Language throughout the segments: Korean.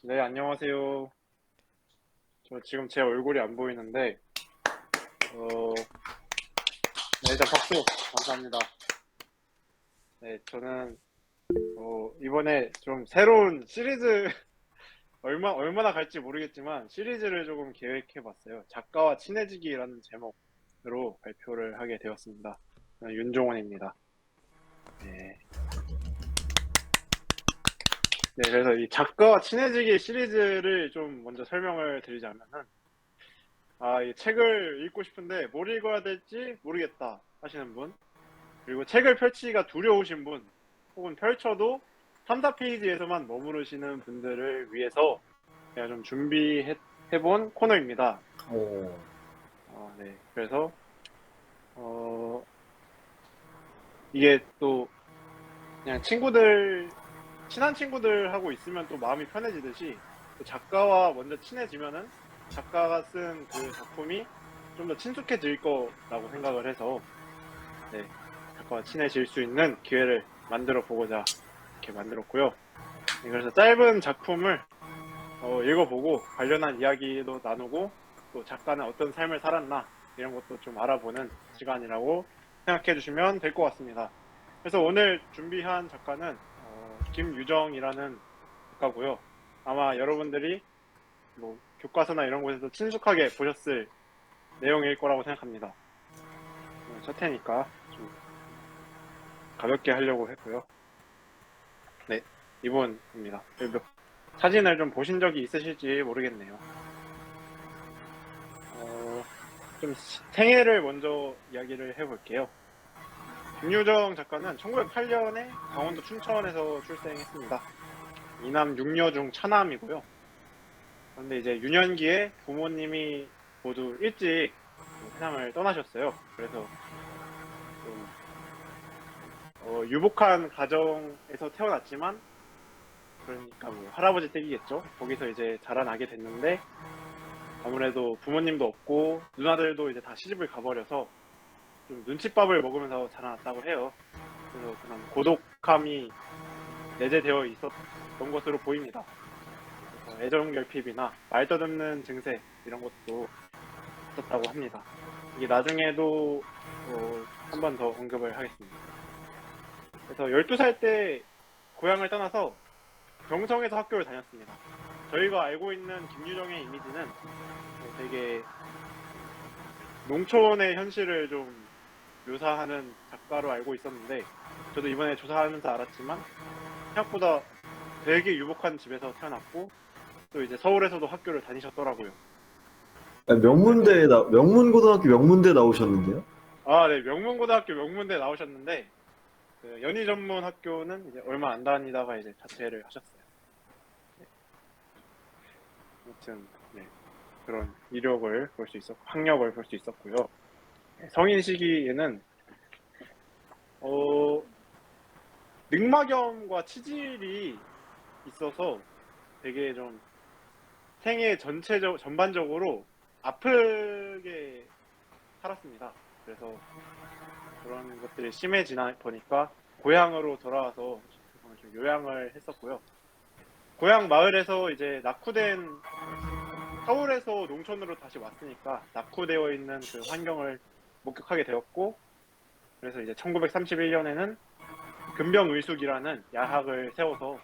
네, 안녕하세요. 저 지금 제 얼굴이 안 보이는데, 네, 일단 박수. 감사합니다. 네, 저는, 이번에 좀 새로운 시리즈, 얼마나 갈지 모르겠지만, 시리즈를 조금 계획해 봤어요. 작가와 친해지기라는 제목으로 발표를 하게 되었습니다. 저는 윤종원입니다. 네. 네, 그래서 이 작가와 친해지기 시리즈를 좀 먼저 설명을 드리자면은, 이 책을 읽고 싶은데 뭘 읽어야 될지 모르겠다 하시는 분, 그리고 책을 펼치기가 두려우신 분, 혹은 펼쳐도 3, 4페이지에서만 머무르시는 분들을 위해서 제가 좀 준비해본 코너입니다. 오, 네. 그래서, 어, 이게 또 그냥 친한 친구들하고 있으면 또 마음이 편해지듯이 또 작가와 먼저 친해지면은 작가가 쓴 그 작품이 좀 더 친숙해질 거라고 생각을 해서, 네. 작가와 친해질 수 있는 기회를 만들어 보고자 이렇게 만들었고요. 네, 그래서 짧은 작품을 읽어보고 관련한 이야기도 나누고 또 작가는 어떤 삶을 살았나 이런 것도 좀 알아보는 시간이라고 생각해 주시면 될 것 같습니다. 그래서 오늘 준비한 작가는 김유정이라는 작가고요. 아마 여러분들이 뭐 교과서나 이런 곳에서 친숙하게 보셨을 내용일 거라고 생각합니다. 첫 회니까 좀 가볍게 하려고 했고요. 네, 이분입니다. 사진을 좀 보신 적이 있으실지 모르겠네요. 좀 생애를 먼저 이야기를 해볼게요. 김유정 작가는 1908년에 강원도 춘천에서 출생했습니다. 이남 6녀 중 차남이고요. 그런데 이제 유년기에 부모님이 모두 일찍 세상을 떠나셨어요. 그래서 좀 유복한 가정에서 태어났지만, 그러니까 뭐 할아버지 댁이겠죠. 거기서 이제 자라나게 됐는데 아무래도 부모님도 없고 누나들도 이제 다 시집을 가버려서 좀 눈칫밥을 먹으면서 자라났다고 해요. 그래서 그런 고독함이 내재되어 있었던 것으로 보입니다. 그래서 애정결핍이나 말떠듬는 증세 이런 것도 있었다고 합니다. 이게 나중에도 한 번 더 언급을 하겠습니다. 그래서 12살 때 고향을 떠나서 경성에서 학교를 다녔습니다. 저희가 알고 있는 김유정의 이미지는 되게 농촌의 현실을 좀 묘사하는 작가로 알고 있었는데, 저도 이번에 조사하면서 알았지만 생각보다 되게 유복한 집에서 태어났고 또 이제 서울에서도 학교를 다니셨더라고요. 그래서 명문고등학교 명문대 나오셨는데요? 네, 명문고등학교 명문대 나오셨는데 그 연희전문학교는 이제 얼마 안 다니다가 이제 자퇴를 하셨어요. 네, 아무튼 네, 그런 이력을 볼 수 있었고 학력을 볼 수 있었고요. 네, 성인 시기에는 어, 늑막염과 치질이 있어서 되게 좀 생애 전반적으로 아프게 살았습니다. 그래서 그런 것들이 심해지나 보니까 고향으로 돌아와서 좀 요양을 했었고요. 고향 마을에서 이제 낙후된, 서울에서 농촌으로 다시 왔으니까 낙후되어 있는 그 환경을 목격하게 되었고, 그래서 이제 1931년에는 금병의숙이라는 야학을 세워서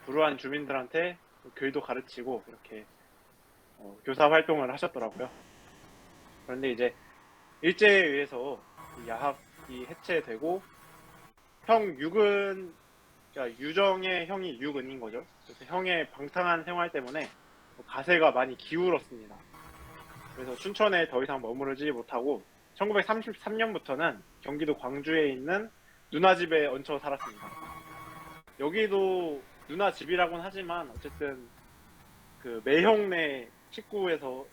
불우한 주민들한테 글도 가르치고 이렇게 교사 활동을 하셨더라고요. 그런데 이제 일제에 의해서 이 야학이 해체되고 형 육은, 그러니까 유정의 형이 육은인 거죠. 그래서 형의 방탕한 생활 때문에 가세가 많이 기울었습니다. 그래서 춘천에 더 이상 머무르지 못하고 1933년부터는 경기도 광주에 있는 누나 집에 얹혀 살았습니다. 여기도 누나 집이라고는 하지만 어쨌든 그 매형네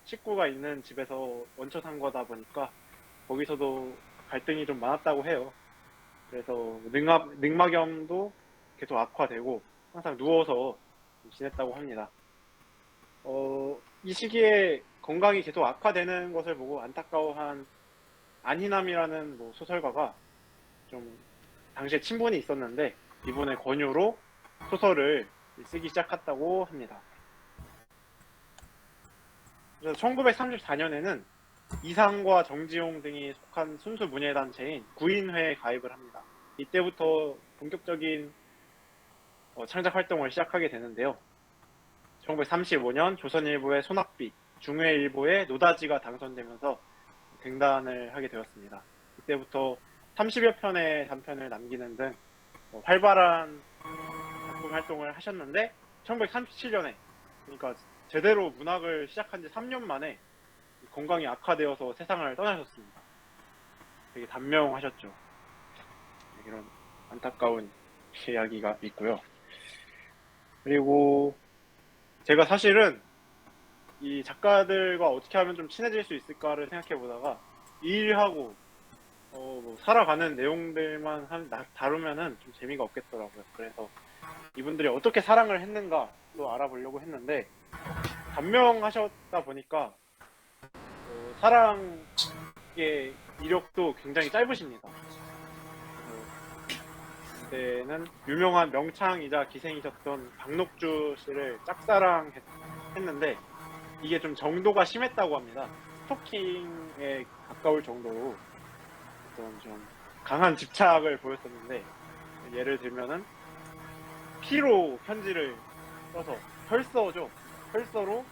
식구가 있는 집에서 얹혀 산 거다 보니까 거기서도 갈등이 좀 많았다고 해요. 그래서 늑막염도 계속 악화되고 항상 누워서 지냈다고 합니다. 이 시기에 건강이 계속 악화되는 것을 보고 안타까워한 안희남이라는 뭐 소설가가 좀 당시에 친분이 있었는데 이분의 권유로 소설을 쓰기 시작했다고 합니다. 그래서 1934년에는 이상과 정지용 등이 속한 순수 문예단체인 구인회에 가입을 합니다. 이때부터 본격적인 창작 활동을 시작하게 되는데요. 1935년 조선일보의 손학비, 중외일보의 노다지가 당선되면서 등단을 하게 되었습니다. 이때부터 30여 편의 단편을 남기는 등 활발한 작품 활동을 하셨는데 1937년에 그러니까 제대로 문학을 시작한 지 3년 만에 건강이 악화되어서 세상을 떠나셨습니다. 되게 단명하셨죠. 이런 안타까운 이야기가 있고요. 그리고 제가 사실은 이 작가들과 어떻게 하면 좀 친해질 수 있을까를 생각해 보다가 이 일하고 뭐 살아가는 내용들만 다루면은 좀 재미가 없겠더라고요. 그래서 이분들이 어떻게 사랑을 했는가도 알아보려고 했는데 단명하셨다 보니까 사랑의 이력도 굉장히 짧으십니다. 그때는 유명한 명창이자 기생이셨던 박녹주 씨를 짝사랑했는데 이게 좀 정도가 심했다고 합니다. 스토킹에 가까울 정도로 어떤 좀 강한 집착을 보였었는데 예를 들면은 피로 편지를 써서 혈서죠. 혈서로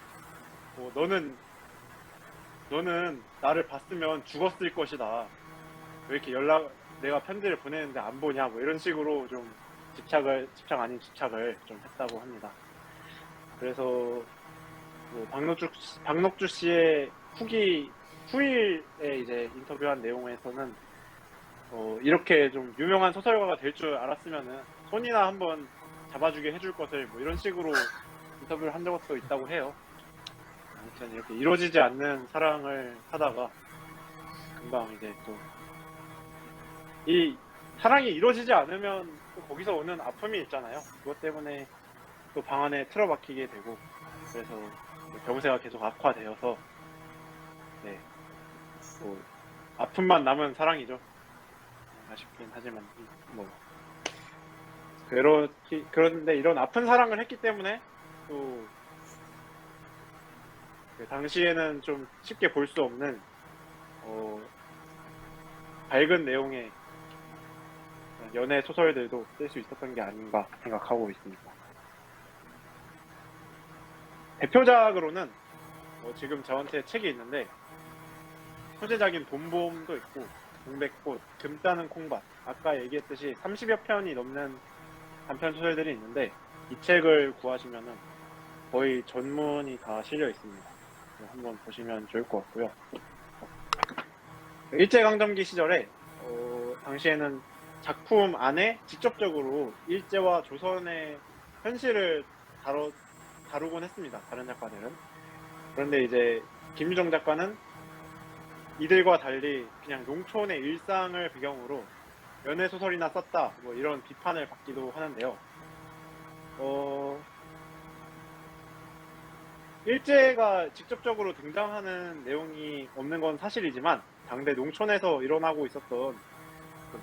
너는 나를 봤으면 죽었을 것이다. 왜 이렇게 내가 편지를 보내는데 안 보냐 뭐 이런 식으로 좀 집착 아닌 집착을 좀 했다고 합니다. 그래서 뭐 박녹주 씨의 후일에 이제 인터뷰한 내용에서는 이렇게 좀 유명한 소설가가 될 줄 알았으면은 손이나 한번 잡아주게 해줄 것을 뭐 이런 식으로 인터뷰를 한 적도 있다고 해요. 아무튼 이렇게 이루어지지 않는 사랑을 하다가 금방 이제 또 이 사랑이 이루어지지 않으면 또 거기서 오는 아픔이 있잖아요. 그것 때문에 또 방 안에 틀어박히게 되고 그래서 병세가 계속 악화되어서 네, 뭐 아픔만 남은 사랑이죠. 아쉽긴 하지만 뭐 그런데 이런 아픈 사랑을 했기 때문에 또 당시에는 좀 쉽게 볼 수 없는 밝은 내용의 연애 소설들도 쓸 수 있었던 게 아닌가 생각하고 있습니다. 대표작으로는 지금 저한테 책이 있는데 소제작인 봄봄도 있고 동백꽃, 금 따는 콩밭 아까 얘기했듯이 30여 편이 넘는 단편 소설들이 있는데 이 책을 구하시면은 거의 전문이 다 실려 있습니다. 한번 보시면 좋을 것 같고요. 일제강점기 시절에 당시에는 작품 안에 직접적으로 일제와 조선의 현실을 다루곤 했습니다. 다른 작가들은. 그런데 이제 김유정 작가는 이들과 달리 그냥 농촌의 일상을 배경으로 연애 소설이나 썼다 뭐 이런 비판을 받기도 하는데요. 일제가 직접적으로 등장하는 내용이 없는 건 사실이지만 당대 농촌에서 일어나고 있었던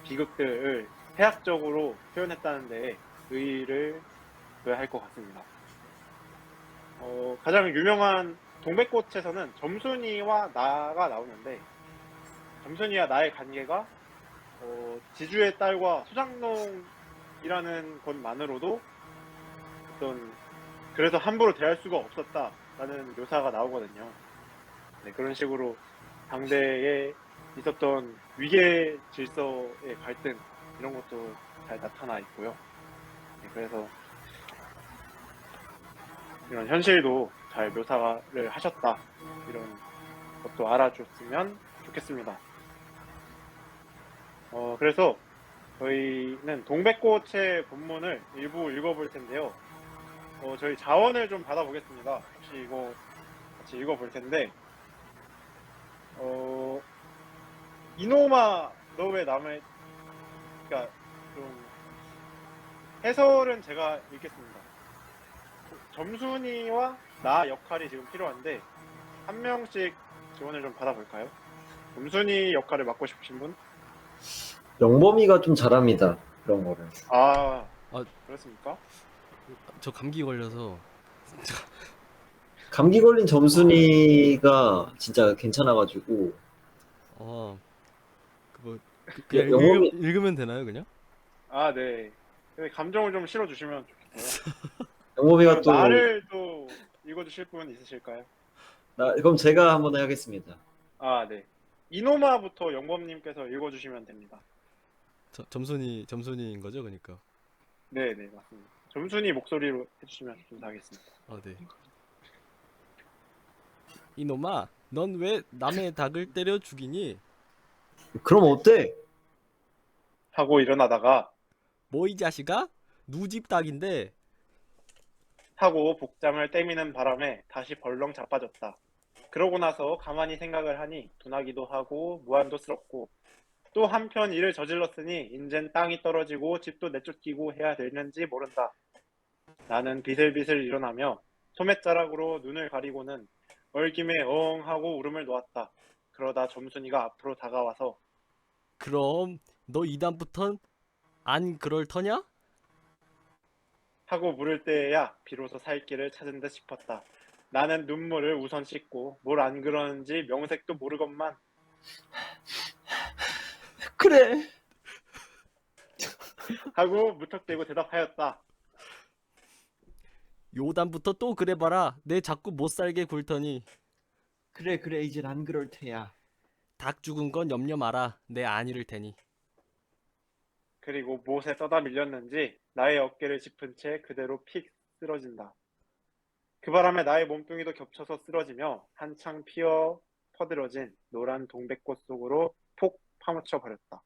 비극들을 해학적으로 표현했다는 데 의의를 둬야 할 것 같습니다. 가장 유명한 동백꽃에서는 점순이와 나가 나오는데 점순이와 나의 관계가 지주의 딸과 소장농이라는 것만으로도 그래서 함부로 대할 수가 없었다라는 묘사가 나오거든요. 네, 그런 식으로 당대에 있었던 위계 질서의 갈등 이런 것도 잘 나타나 있고요. 네, 그래서 이런 현실도 잘 묘사를 하셨다 이런 것도 알아줬으면 좋겠습니다. 그래서 저희는 동백꽃의 본문을 일부 읽어볼 텐데요. 저희 자원을 좀 받아보겠습니다. 혹시 이거 같이 읽어볼 텐데 이노마 너 왜 남의 그러니까 좀 해설은 제가 읽겠습니다. 점순이와 나 역할이 지금 필요한데 한 명씩 지원을 좀 받아볼까요? 점순이 역할을 맡고 싶으신 분? 영범이가 좀 잘합니다. 그런 거를. 아 아, 그렇습니까? 저 감기 걸려서 감기 걸린 점순이가 진짜 괜찮아가지고 어, 뭐 그냥 영범이 읽으면 되나요, 그냥? 아, 네. 근데 감정을 좀 실어주시면 좋겠고요. 영범이가 그럼 또 나를 또 읽어주실 분 있으실까요? 그럼 제가 한번 해야겠습니다. 아, 네. 이노마부터 영범님께서 읽어주시면 됩니다. 점순이인 거죠, 그러니까. 네, 네, 맞습니다. 점순이 목소리로 해주시면 감사하겠습니다. 아, 네. 이놈아, 넌 왜 남의 닭을 때려 죽이니? 그럼 어때? 하고 일어나다가 뭐 이 자식아? 누집 닭인데. 하고 복장을 떼미는 바람에 다시 벌렁 자빠졌다. 그러고 나서 가만히 생각을 하니 둔하기도 하고 무한도스럽고 또 한편 일을 저질렀으니 인젠 땅이 떨어지고 집도 내쫓기고 해야 되는지 모른다. 나는 비슬비슬 일어나며 소매자락으로 눈을 가리고는 얼김에 엉 하고 울음을 놓았다. 그러다 점순이가 앞으로 다가와서 그럼 너 이다음부턴 안 그럴 터냐? 하고 물을 때에야 비로소 살 길을 찾은 듯 싶었다. 나는 눈물을 우선 씻고 뭘 안 그러는지 명색도 모르건만 그래. 하고 무턱대고 대답하였다. 요담부터 또 그래봐라. 내 자꾸 못살게 굴 터니. 그래 이젠 안 그럴 테야. 닭 죽은 건 염려 마라. 내 안 잃을 테니. 그리고 못에 떠다 밀렸는지 나의 어깨를 짚은 채 그대로 픽 쓰러진다. 그 바람에 나의 몸뚱이도 겹쳐서 쓰러지며 한창 피어 퍼들어진 노란 동백꽃 속으로 폭 파묻혀 버렸다.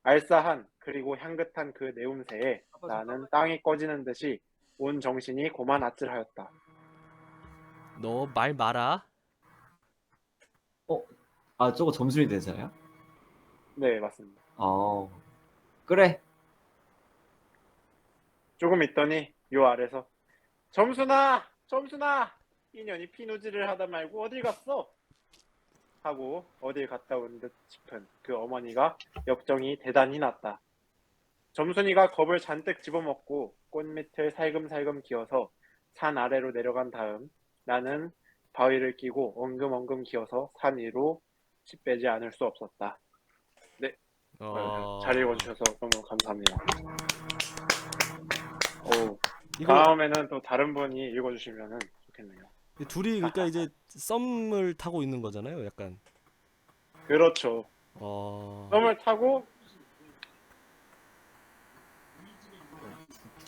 알싸한 그리고 향긋한 그 내움새에 나는 땅이 꺼지는 듯이 온 정신이 고만 아찔하였다. 너 말 마라. 저거 점순이 대사야? 네, 맞습니다. 그래. 조금 있더니 요 아래서 점순아! 점순아! 인연이 피누지를 하다 말고 어딜 갔어? 하고 어딜 갔다 온 듯 싶은 그 어머니가 역정이 대단히 났다. 점순이가 겁을 잔뜩 집어먹고 꽃밑을 살금살금 기어서 산 아래로 내려간 다음 나는 바위를 끼고 엉금엉금 기어서 산 위로 집 빼지 않을 수 없었다. 네, 잘 읽어주셔서 너무 감사합니다. 이거 다음에는 또 다른 분이 읽어주시면 좋겠네요. 둘이 그러니까 이제 썸을 타고 있는 거잖아요, 약간. 그렇죠. 썸을 타고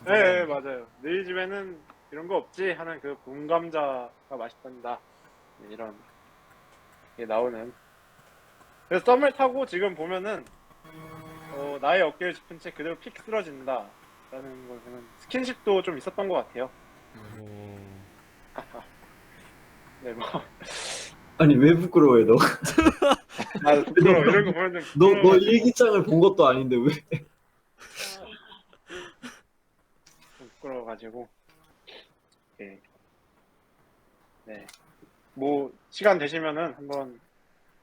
네, 맞아요. 너희 집에는 이런 거 없지 하는 그 붕감자가 맛있단다. 네, 이런 게 나오는. 그래서 썸을 타고 지금 보면은 나의 어깨를 짚은 채 그대로 픽 쓰러진다. 라는 것은 스킨십도 좀 있었던 것 같아요. 네, 뭐. 아니 왜 부끄러워해 너? 부끄러워. 이런 거 보면 좀 너 부끄러워. 일기장을 본 것도 아닌데 왜? 좀 부끄러워가지고. 네. 네. 뭐, 시간 되시면은 한번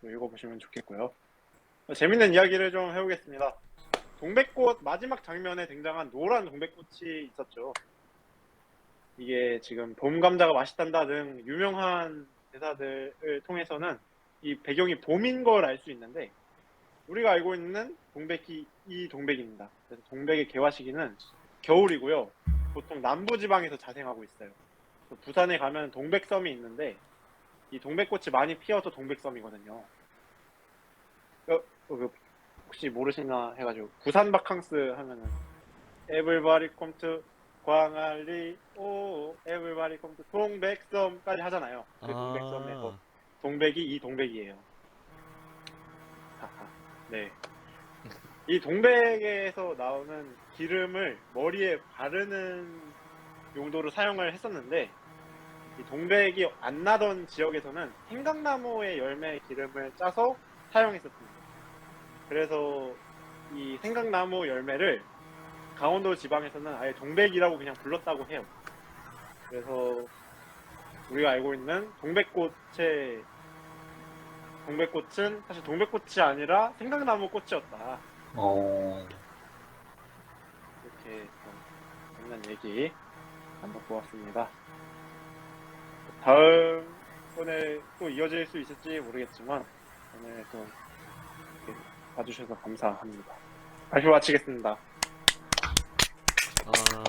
읽어보시면 좋겠고요. 재밌는 이야기를 좀 해보겠습니다. 동백꽃 마지막 장면에 등장한 노란 동백꽃이 있었죠. 이게 지금 봄 감자가 맛있단다 등 유명한 대사들을 통해서는 이 배경이 봄인 걸 알 수 있는데 우리가 알고 있는 동백이 이 동백입니다. 그래서 동백의 개화 시기는 겨울이고요. 보통 남부 지방에서 자생하고 있어요. 부산에 가면 동백섬이 있는데 이 동백꽃이 많이 피어서 동백섬이거든요. 혹시 모르시나 해가지고 부산 바캉스 하면은 Everybody come to 광안리 오 Everybody come to 동백섬까지 하잖아요. 그 동백섬에서 동백이 이 동백이에요. 네. 이 동백에서 나오는 기름을 머리에 바르는 용도로 사용을 했었는데 이 동백이 안 나던 지역에서는 생강나무의 열매 기름을 짜서 사용했었습니다. 그래서 이 생강나무 열매를 강원도 지방에서는 아예 동백이라고 그냥 불렀다고 해요. 그래서 우리가 알고 있는 동백꽃은 사실 동백꽃이 아니라 생강나무 꽃이었다. 이렇게 재밌는 얘기 한번 보았습니다. 다음번에 또 이어질 수 있을지 모르겠지만 오늘 또 이렇게 봐주셔서 감사합니다. 발표 마치겠습니다. 아